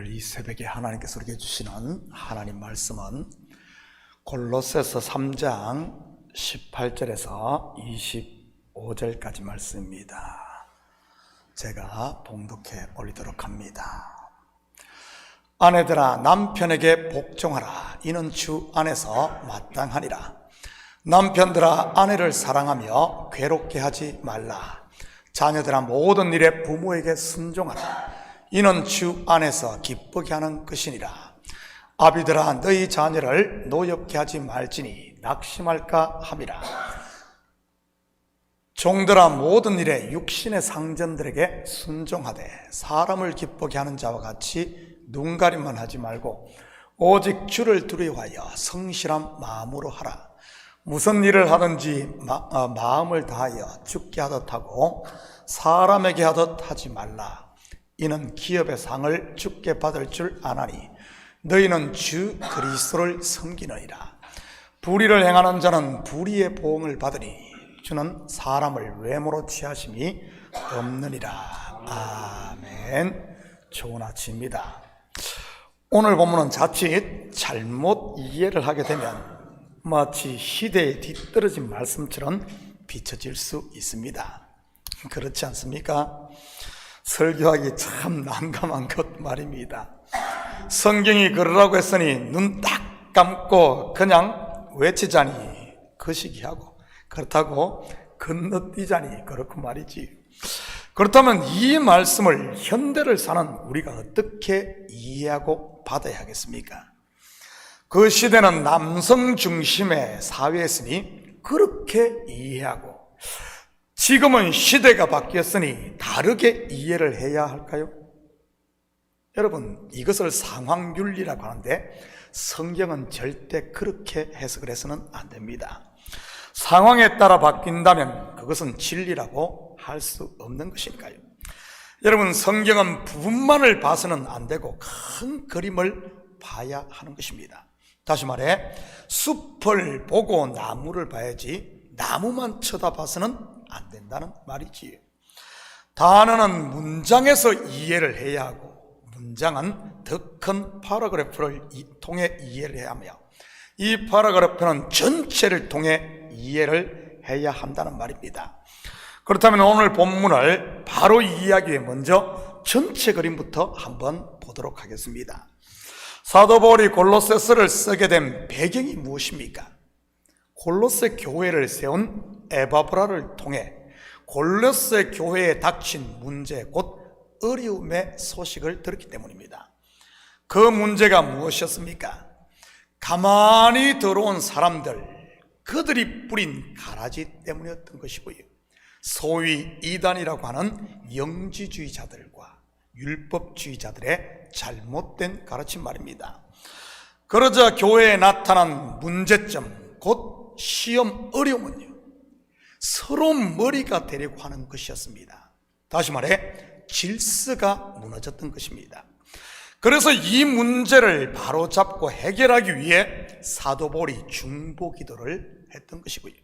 이 새벽에 하나님께서 우리에게 주시는 하나님 말씀은 골로새서 3장 18절에서 25절까지 말씀입니다. 제가 봉독해 올리도록 합니다. 아내들아 남편에게 복종하라. 이는 주 안에서 마땅하니라. 남편들아 아내를 사랑하며 괴롭게 하지 말라. 자녀들아 모든 일에 부모에게 순종하라. 이는 주 안에서 기쁘게 하는 것이니라. 아비들아 너희 자녀를 노엽게 하지 말지니 낙심할까 함이라. 종들아 모든 일에 육신의 상전들에게 순종하되 사람을 기쁘게 하는 자와 같이 눈가림만 하지 말고 오직 주를 두려워하여 성실한 마음으로 하라. 무슨 일을 하든지 마음을 다하여 주께 하듯 하고 사람에게 하듯 하지 말라. 이는 기업의 상을 주께 받을 줄 아나니 너희는 주 그리스도를 섬기느니라. 불의를 행하는 자는 불의의 보응을 받으니 주는 사람을 외모로 취하심이 없느니라. 아멘. 좋은 아침입니다. 오늘 본문은 자칫 잘못 이해를 하게 되면 마치 시대에 뒤떨어진 말씀처럼 비춰질 수 있습니다. 그렇지 않습니까? 설교하기 참 난감한 것 말입니다. 성경이 그러라고 했으니 눈 딱 감고 그냥 외치자니 거시기하고 그렇다고 건너뛰자니 그렇고 말이지. 그렇다면 이 말씀을 현대를 사는 우리가 어떻게 이해하고 받아야 하겠습니까? 그 시대는 남성 중심의 사회였으니 그렇게 이해하고 지금은 시대가 바뀌었으니 다르게 이해를 해야 할까요? 여러분, 이것을 상황윤리라고 하는데 성경은 절대 그렇게 해석을 해서는 안 됩니다. 상황에 따라 바뀐다면 그것은 진리라고 할 수 없는 것일까요? 여러분, 성경은 부분만을 봐서는 안 되고 큰 그림을 봐야 하는 것입니다. 다시 말해 숲을 보고 나무를 봐야지 나무만 쳐다봐서는 안 된다는 말이지요. 단어는 문장에서 이해를 해야 하고 문장은 더 큰 파라그래프를 통해 이해를 해야 하며 이 파라그래프는 전체를 통해 이해를 해야 한다는 말입니다. 그렇다면 오늘 본문을 바로 이해하기 위해 먼저 전체 그림부터 한번 보도록 하겠습니다. 사도 바울이 골로새서를 쓰게 된 배경이 무엇입니까? 골로새 교회를 세운 에바브라를 통해 골로새 교회에 닥친 문제 곧 어려움의 소식을 들었기 때문입니다. 그 문제가 무엇이었습니까? 가만히 들어온 사람들, 그들이 뿌린 가라지 때문이었던 것이고요. 소위 이단이라고 하는 영지주의자들과 율법주의자들의 잘못된 가르침 말입니다. 그러자 교회에 나타난 문제점, 곧 시험 어려움은요, 서로 머리가 되려고 하는 것이었습니다. 다시 말해 질서가 무너졌던 것입니다. 그래서 이 문제를 바로잡고 해결하기 위해 사도 바울이 중보기도를 했던 것이고요.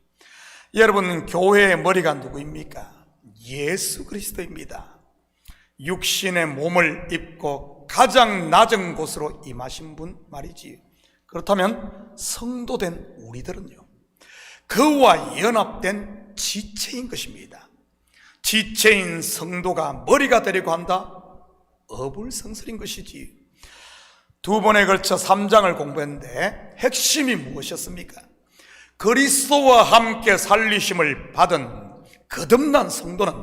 여러분, 교회의 머리가 누구입니까? 예수 그리스도입니다. 육신의 몸을 입고 가장 낮은 곳으로 임하신 분 말이지요. 그렇다면 성도된 우리들은요, 그와 연합된 지체인 것입니다. 지체인 성도가 머리가 되려고 한다? 어불성설인 것이지. 두 번에 걸쳐 3장을 공부했는데 핵심이 무엇이었습니까? 그리스도와 함께 살리심을 받은 거듭난 성도는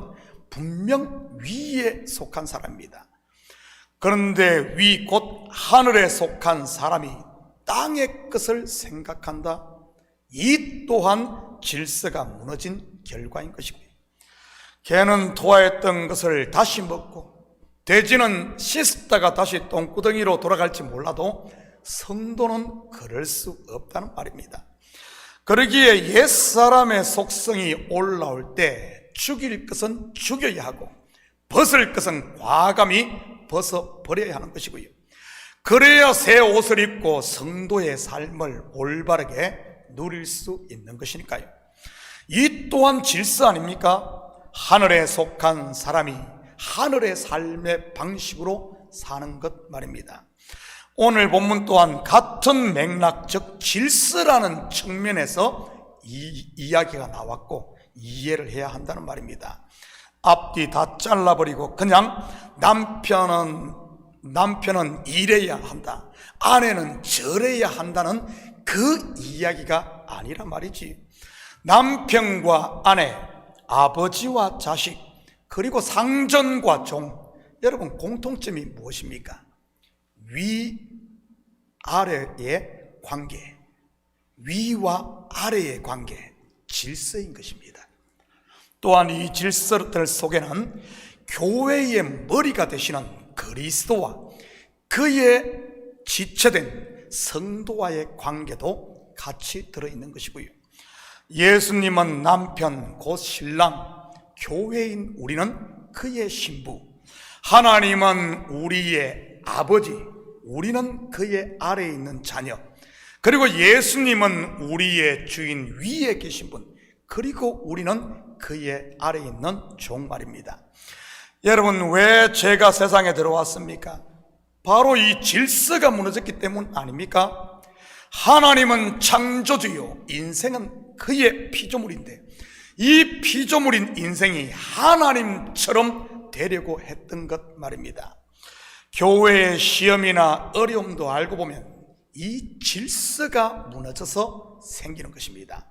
분명 위에 속한 사람입니다. 그런데 위 곧 하늘에 속한 사람이 땅의 것을 생각한다? 이 또한 질서가 무너진 결과인 것이고요. 개는 토하였던 것을 다시 먹고 돼지는 씻다가 다시 똥구덩이로 돌아갈지 몰라도 성도는 그럴 수 없다는 말입니다. 그러기에 옛사람의 속성이 올라올 때 죽일 것은 죽여야 하고 벗을 것은 과감히 벗어버려야 하는 것이고요. 그래야 새 옷을 입고 성도의 삶을 올바르게 누릴 수 있는 것이니까요. 이 또한 질서 아닙니까? 하늘에 속한 사람이 하늘의 삶의 방식으로 사는 것 말입니다. 오늘 본문 또한 같은 맥락, 즉 질서라는 측면에서 이 이야기가 나왔고 이해를 해야 한다는 말입니다. 앞뒤 다 잘라버리고 그냥 남편은 이래야 한다, 아내는 저래야 한다는 그 이야기가 아니란 말이지. 남편과 아내, 아버지와 자식, 그리고 상전과 종, 여러분 공통점이 무엇입니까? 위아래의 관계, 위와 아래의 관계, 질서인 것입니다. 또한 이 질서들 속에는 교회의 머리가 되시는 그리스도와 그의 지체된 성도와의 관계도 같이 들어있는 것이고요. 예수님은 남편, 곧 신랑, 교회인 우리는 그의 신부, 하나님은 우리의 아버지, 우리는 그의 아래에 있는 자녀, 그리고 예수님은 우리의 주인 위에 계신 분, 그리고 우리는 그의 아래에 있는 종 말입니다. 여러분, 왜 죄가 세상에 들어왔습니까? 바로 이 질서가 무너졌기 때문 아닙니까? 하나님은 창조주요, 인생은 그의 피조물인데 이 피조물인 인생이 하나님처럼 되려고 했던 것 말입니다. 교회의 시험이나 어려움도 알고 보면 이 질서가 무너져서 생기는 것입니다.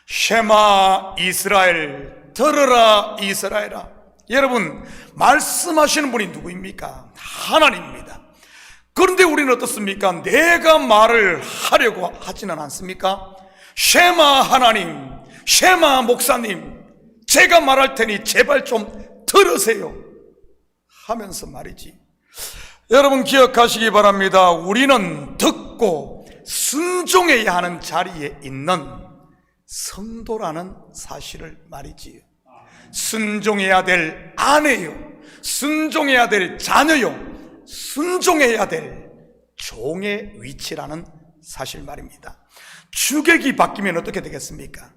쉐마 이스라엘, 들으라 이스라엘아. 여러분, 말씀하시는 분이 누구입니까? 하나님입니다. 그런데 우리는 어떻습니까? 내가 말을 하려고 하지는 않습니까? 쉐마 하나님, 쉐마 목사님, 제가 말할 테니 제발 좀 들으세요 하면서 말이지. 여러분 기억하시기 바랍니다. 우리는 듣고 순종해야 하는 자리에 있는 성도라는 사실을 말이지요. 순종해야 될 아내요, 순종해야 될 자녀요, 순종해야 될 종의 위치라는 사실 말입니다. 주객이 바뀌면 어떻게 되겠습니까?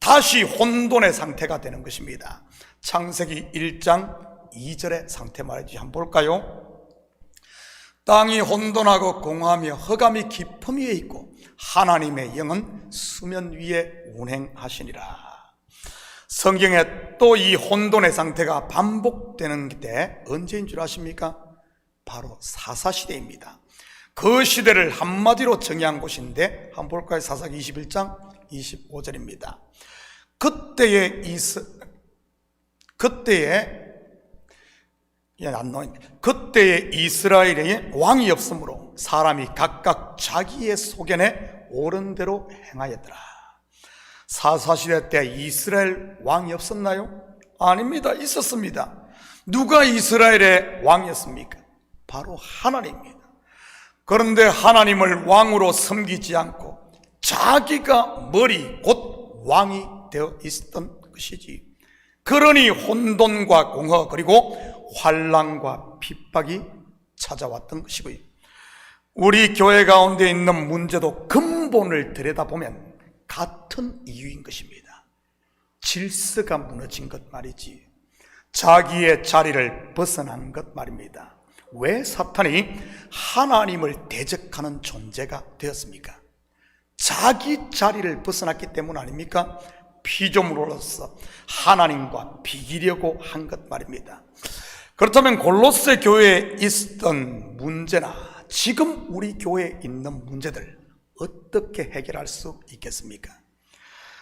다시 혼돈의 상태가 되는 것입니다. 창세기 1장 2절의 상태 말이지. 한번 볼까요? 땅이 혼돈하고 공허하며 흑암이 깊음 위에 있고 하나님의 영은 수면 위에 운행하시니라. 성경에 또 이 혼돈의 상태가 반복되는 때 언제인 줄 아십니까? 바로 사사시대입니다. 그 시대를 한마디로 정의한 곳인데 한번 볼까요? 사사기 21장 25절입니다. 그때에 이스라엘에 왕이 없으므로 사람이 각각 자기의 소견에 옳은 대로 행하였더라. 사사시대 때 이스라엘 왕이 없었나요? 아닙니다. 있었습니다. 누가 이스라엘의 왕이었습니까? 바로 하나님입니다. 그런데 하나님을 왕으로 섬기지 않고 자기가 머리 곧 왕이 되어 있었던 것이지. 그러니 혼돈과 공허 그리고 환난과 핍박이 찾아왔던 것이고요. 우리 교회 가운데 있는 문제도 근본을 들여다보면 같은 이유인 것입니다. 질서가 무너진 것 말이지. 자기의 자리를 벗어난 것 말입니다. 왜 사탄이 하나님을 대적하는 존재가 되었습니까? 자기 자리를 벗어났기 때문 아닙니까? 피조물로서 하나님과 비기려고 한 것 말입니다. 그렇다면 골로새 교회에 있었던 문제나 지금 우리 교회에 있는 문제들 어떻게 해결할 수 있겠습니까?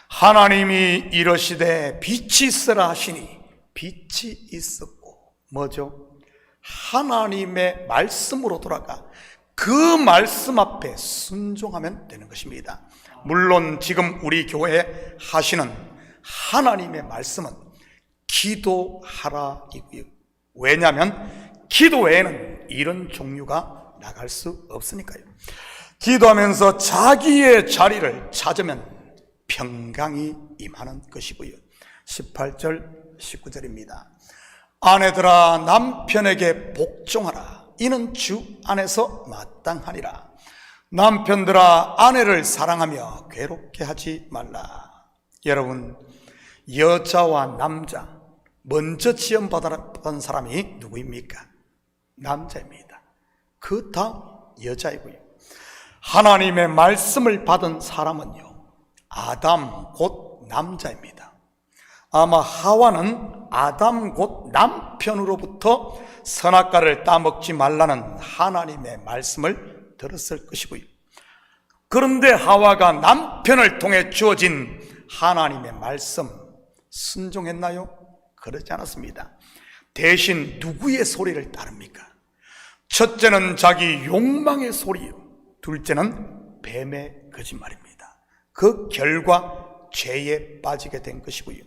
하나님이 이러시되 빛이 있으라 하시니 빛이 있었고 뭐죠? 하나님의 말씀으로 돌아가 그 말씀 앞에 순종하면 되는 것입니다. 물론 지금 우리 교회에 하시는 하나님의 말씀은 기도하라이고요. 왜냐하면 기도 외에는 이런 종류가 나갈 수 없으니까요. 기도하면서 자기의 자리를 찾으면 평강이 임하는 것이고요. 18절 19절입니다. 아내들아 남편에게 복종하라. 이는 주 안에서 마땅하니라. 남편들아 아내를 사랑하며 괴롭게 하지 말라. 여러분, 여자와 남자 먼저 지원받은 사람이 누구입니까? 남자입니다. 그 다음 여자이고요. 하나님의 말씀을 받은 사람은요, 아담 곧 남자입니다. 아마 하와는 아담 곧 남편으로부터 선악과를 따먹지 말라는 하나님의 말씀을 들었을 것이고요. 그런데 하와가 남편을 통해 주어진 하나님의 말씀 순종했나요? 그렇지 않았습니다. 대신 누구의 소리를 따릅니까? 첫째는 자기 욕망의 소리요, 둘째는 뱀의 거짓말입니다. 그 결과 죄에 빠지게 된 것이고요.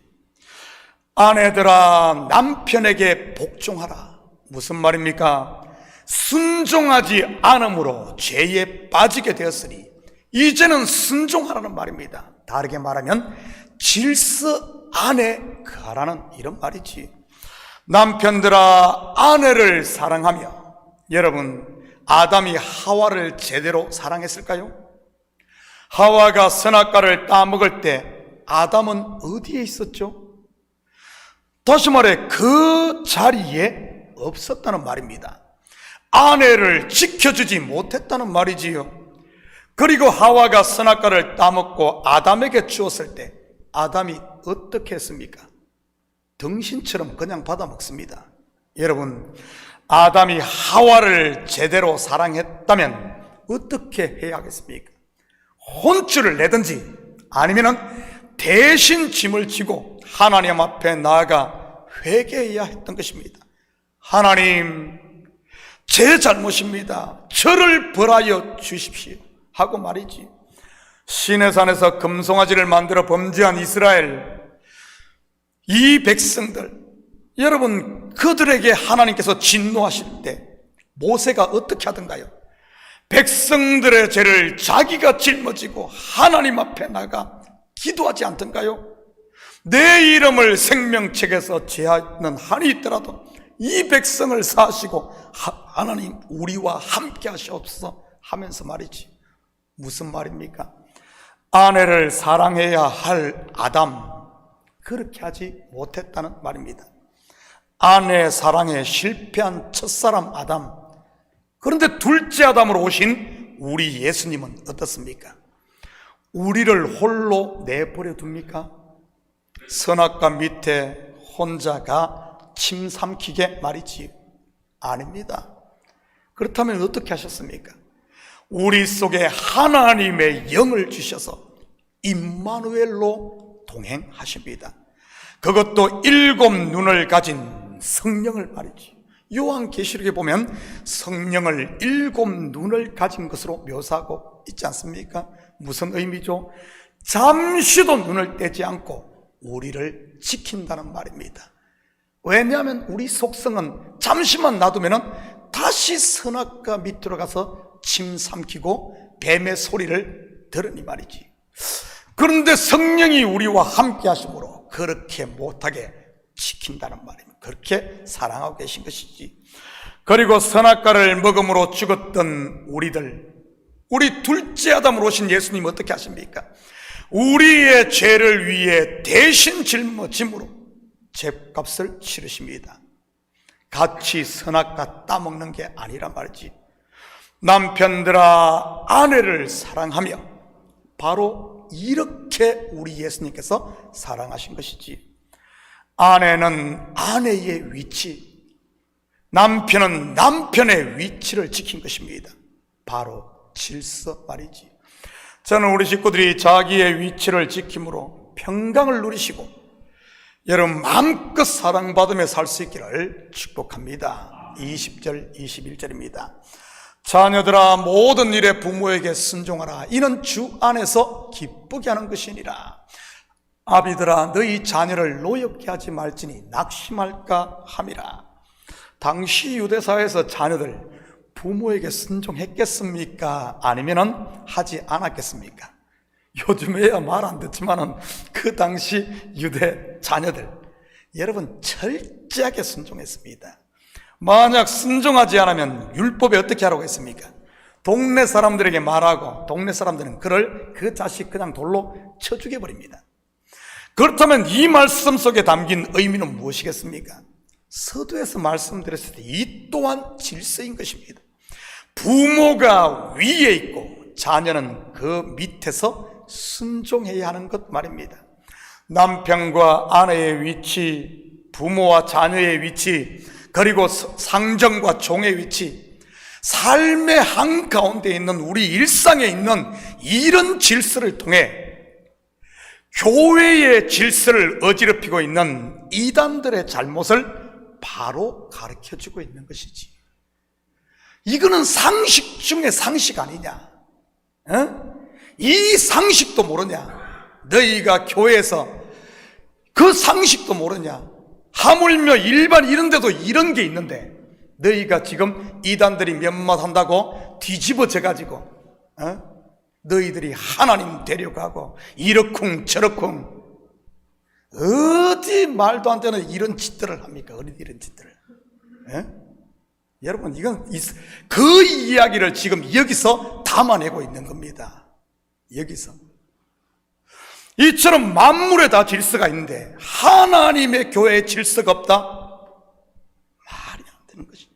아내들아, 남편에게 복종하라. 무슨 말입니까? 순종하지 않음으로 죄에 빠지게 되었으니 이제는 순종하라는 말입니다. 다르게 말하면 질서 안에 거하라는 이런 말이지. 남편들아, 아내를 사랑하며, 여러분, 아담이 하와를 제대로 사랑했을까요? 하와가 선악과를 따먹을 때 아담은 어디에 있었죠? 다시 말해 그 자리에 없었다는 말입니다. 아내를 지켜주지 못했다는 말이지요. 그리고 하와가 선악과를 따먹고 아담에게 주었을 때 아담이 어떻게 했습니까? 등신처럼 그냥 받아먹습니다. 여러분, 아담이 하와를 제대로 사랑했다면 어떻게 해야 하겠습니까? 혼쭐을 내든지 아니면 대신 짐을 지고 하나님 앞에 나아가 회개해야 했던 것입니다. 하나님, 제 잘못입니다. 저를 벌하여 주십시오 하고 말이지. 시내산에서 금송아지를 만들어 범죄한 이스라엘, 이 백성들, 여러분, 그들에게 하나님께서 진노하실 때 모세가 어떻게 하던가요? 백성들의 죄를 자기가 짊어지고 하나님 앞에 나가 기도하지 않던가요? 내 이름을 생명책에서 제하는 한이 있더라도 이 백성을 사하시고 하나님 우리와 함께 하시옵소서 하면서 말이지. 무슨 말입니까? 아내를 사랑해야 할 아담, 그렇게 하지 못했다는 말입니다. 아내 사랑에 실패한 첫사람 아담, 그런데 둘째 아담으로 오신 우리 예수님은 어떻습니까? 우리를 홀로 내버려 둡니까? 선악과 밑에 혼자가 침 삼키게 말이지. 아닙니다. 그렇다면 어떻게 하셨습니까? 우리 속에 하나님의 영을 주셔서 임마누엘로 동행하십니다. 그것도 7 눈을 가진 성령을 말이지. 요한계시록에 보면 성령을 7 눈을 가진 것으로 묘사하고 있지 않습니까? 무슨 의미죠? 잠시도 눈을 떼지 않고 우리를 지킨다는 말입니다. 왜냐하면 우리 속성은 잠시만 놔두면 다시 선악과 밑으로 가서 침 삼키고 뱀의 소리를 들으니 말이지. 그런데 성령이 우리와 함께 하심으로 그렇게 못하게 지킨다는 말입니다. 그렇게 사랑하고 계신 것이지. 그리고 선악과를 먹음으로 죽었던 우리들, 우리 둘째 아담으로 오신 예수님 어떻게 하십니까? 우리의 죄를 위해 대신 짊어짐으로 죄값을 치르십니다. 같이 선악과 따먹는 게 아니란 말이지. 남편들아, 아내를 사랑하며, 바로 이렇게 우리 예수님께서 사랑하신 것이지. 아내는 아내의 위치, 남편은 남편의 위치를 지킨 것입니다. 바로 질서 말이지. 저는 우리 식구들이 자기의 위치를 지킴으로 평강을 누리시고 여러분 마음껏 사랑받으며 살 수 있기를 축복합니다. 20절 21절입니다. 자녀들아, 모든 일에 부모에게 순종하라. 이는 주 안에서 기쁘게 하는 것이니라. 아비들아, 너희 자녀를 노엽게 하지 말지니 낙심할까 함이라. 당시 유대사회에서 자녀들 부모에게 순종했겠습니까? 아니면은 하지 않았겠습니까? 요즘에야 말 안 듣지만은 그 당시 유대 자녀들, 여러분 철저하게 순종했습니다. 만약 순종하지 않으면 율법에 어떻게 하라고 했습니까? 동네 사람들에게 말하고 동네 사람들은 그를 그 자식 그냥 돌로 쳐 죽여버립니다. 그렇다면 이 말씀 속에 담긴 의미는 무엇이겠습니까? 서두에서 말씀드렸을 때 이 또한 질서인 것입니다. 부모가 위에 있고 자녀는 그 밑에서 순종해야 하는 것 말입니다. 남편과 아내의 위치, 부모와 자녀의 위치, 그리고 상정과 종의 위치, 삶의 한가운데 있는 우리 일상에 있는 이런 질서를 통해 교회의 질서를 어지럽히고 있는 이단들의 잘못을 바로 가르쳐주고 있는 것이지. 이거는 상식 중에 상식 아니냐? 이 상식도 모르냐? 너희가 교회에서 그 상식도 모르냐? 하물며 일반 이런 데도 이런 게 있는데 너희가 지금 이단들이 몇몇한다고 뒤집어져가지고 너희들이 하나님 데려가고 이러쿵 저러쿵 어디 말도 안 되는 이런 짓들을 합니까? 어디 이런 짓들을. 여러분, 이건 그 이야기를 지금 여기서 담아내고 있는 겁니다. 여기서. 이처럼 만물에 다 질서가 있는데 하나님의 교회에 질서가 없다? 말이 안 되는 것이.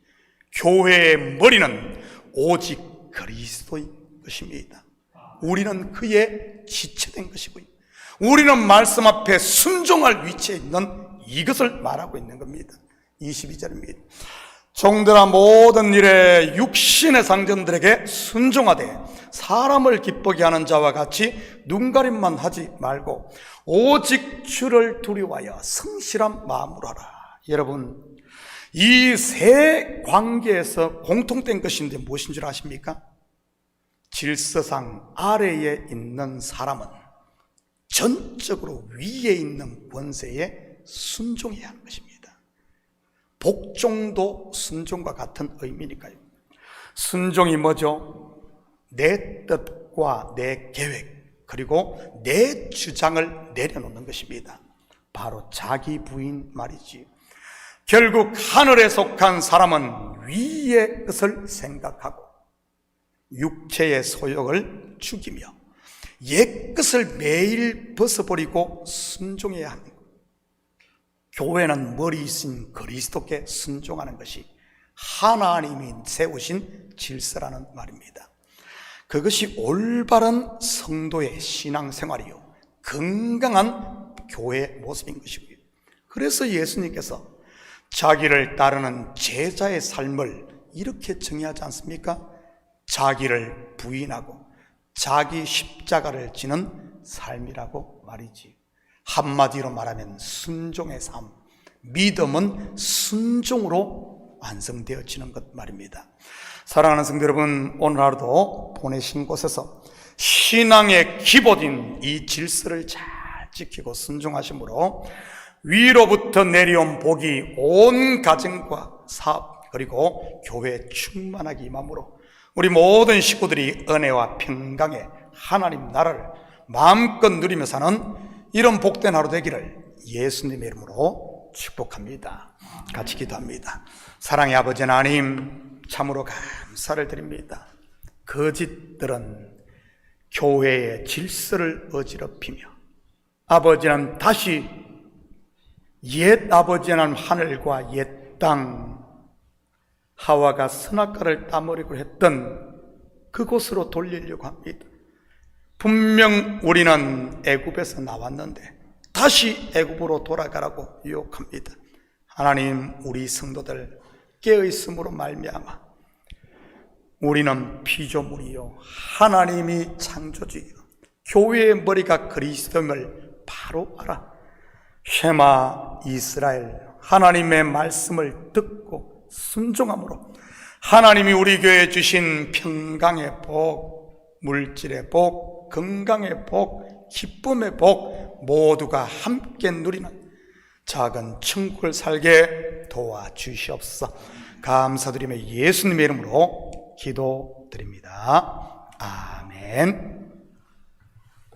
교회의 머리는 오직 그리스도인 것입니다. 우리는 그의 지체된 것이고요. 우리는 말씀 앞에 순종할 위치에 있는 이것을 말하고 있는 겁니다. 22절입니다. 종들아 모든 일에 육신의 상전들에게 순종하되 사람을 기쁘게 하는 자와 같이 눈가림만 하지 말고 오직 주를 두려워하여 성실한 마음으로 하라. 여러분, 이 세 관계에서 공통된 것인데 무엇인 줄 아십니까? 질서상 아래에 있는 사람은 전적으로 위에 있는 권세에 순종해야 하는 것입니다. 복종도 순종과 같은 의미니까요. 순종이 뭐죠? 내 뜻과 내 계획 그리고 내 주장을 내려놓는 것입니다. 바로 자기 부인 말이지. 결국 하늘에 속한 사람은 위의 것을 생각하고 육체의 소욕을 죽이며 옛 것을 매일 벗어버리고 순종해야 합니다. 교회는 머리이신 그리스도께 순종하는 것이 하나님이 세우신 질서라는 말입니다. 그것이 올바른 성도의 신앙생활이요 건강한 교회 모습인 것이고요. 그래서 예수님께서 자기를 따르는 제자의 삶을 이렇게 정의하지 않습니까? 자기를 부인하고 자기 십자가를 지는 삶이라고 말이지. 한마디로 말하면 순종의 삶, 믿음은 순종으로 완성되어지는 것 말입니다. 사랑하는 성도 여러분, 오늘 하루도 보내신 곳에서 신앙의 기본인 이 질서를 잘 지키고 순종하심으로 위로부터 내려온 복이 온 가정과 사업 그리고 교회에 충만하게 임함으로 우리 모든 식구들이 은혜와 평강의 하나님 나라를 마음껏 누리며 사는 이런 복된 하루 되기를 예수님의 이름으로 축복합니다. 같이 기도합니다. 사랑의 아버지 하나님, 참으로 감사를 드립니다. 거짓들은 교회의 질서를 어지럽히며 아버지는 다시 옛 아버지는 하늘과 옛 땅, 하와가 선악과를 따먹으려고 했던 그곳으로 돌리려고 합니다. 분명 우리는 애굽에서 나왔는데 다시 애굽으로 돌아가라고 유혹합니다. 하나님, 우리 성도들 깨어있음으로 말미암아 우리는 피조물이요 하나님이 창조주이요 교회의 머리가 그리스도임을 바로 알아. 쉐마 이스라엘, 하나님의 말씀을 듣고 순종함으로 하나님이 우리 교회에 주신 평강의 복, 물질의 복, 건강의 복, 기쁨의 복 모두가 함께 누리는 작은 천국을 살게 도와주시옵소서. 감사드리며 예수님의 이름으로 기도드립니다. 아멘.